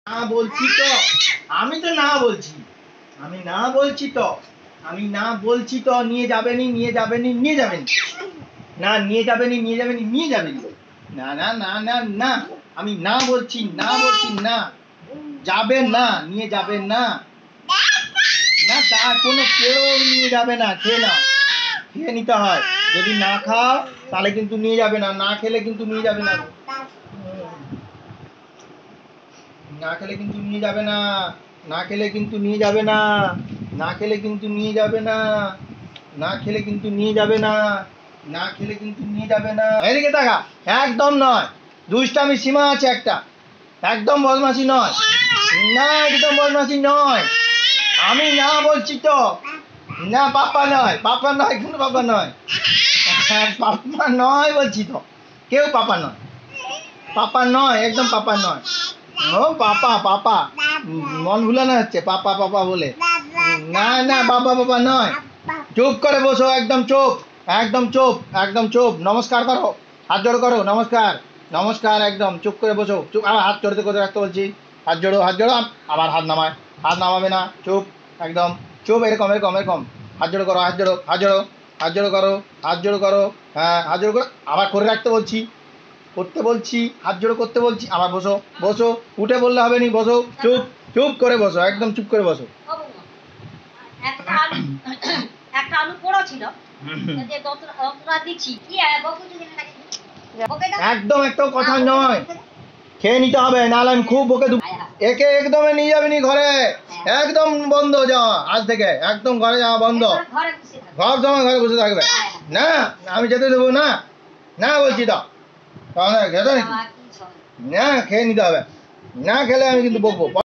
না বলছি তো, আমি তো না বলছি, আমি না বলছি তো, আমি না বলছি তো। নিয়ে যাবেনি, নিয়ে যাবেনি, নিয়ে যাবেনি, না নিয়ে যাবেনি, নিয়ে যাবেনি, নিয়ে যাবেনি, না না না না না, আমি না বলছি, না বলছি না, যাবেন না, নিয়ে যাবেন না, না তা কোনো কেউ নিয়ে যাবে না। খেয়ে নাও, খেয়ে নিতে হয়। যদি না খাও তাহলে কিন্তু নিয়ে যাবে না, না খেলে কিন্তু নিয়ে যাবে না, না খেলে কিন্তু নিয়ে যাবে না, না খেলে কিন্তু নিয়ে যাবে না, না খেলে কিন্তু নিয়ে যাবে না, না খেলে কিন্তু নিয়ে যাবে না, না খেলে কিন্তু নিয়ে যাবে না। এদিকে টাকা একদম নয়, দুষ্টামি সীমা আছে একটা, একদম বদমাশি নয়, না একদম বদমাশি নয়। আমি না বলছি তো, না পাপা নয়, পাপা নয়, কোনো পাপা নয়, পাপা নয় বলছি তো, কেউ পাপা নয়, পাপা নয়, একদম পাপা নয়। ও পাপা পাপা, মন ভুলানো হচ্ছে পাপা পাপা বলে, না না বাবা বাবা নয়। চুপ করে বসো, একদম চুপ, একদম চুপ, একদম চুপ। নমস্কার করো, হাত জোড়ো করো, নমস্কার, নমস্কার, একদম চুপ করে বসো, চুপ। আবার হাত জোড়তে করে রাখতে বলছি, হাত জোড়ো, হাত জোড়ো, আবার হাত নামায়, হাত নামাবে না, চুপ, একদম চুপ, এরকম এরকম এরকম। হাত জোড়ো করো, হাত জোড়ো, হাত জোড়ো, হাত জোড়ো করো, হাত জোড়ো করো, হ্যাঁ হাত জোড়ো করো, আবার করে রাখতে বলছি, করতে বলছি, হাত জোড়ো করতে বলছি, আবার বসো, বসো, উঠে বললে হবে নি, বসো, চুপ, চুপ করে বসো, একদম চুপ করে বসো। একটা আলু পোড়া ছিল, দিচ্ছি কি একদম একটাও কথা নয়, খেয়ে নিতে হবে, নাহলে আমি খুব বকে দেবো। একে একদমই নিয়ে যাবি নি ঘরে, একদম বন্ধ যাওয়া, আজ থেকে একদম ঘরে যাওয়া বন্ধ, সব সময় ঘরে বসে থাকবে। না আমি যেতে দেবো না, না বলছি তো, তাহলে খেতে নাকি, না খেয়ে নিতে হবে, না খেলে আমি কিন্তু বকবো।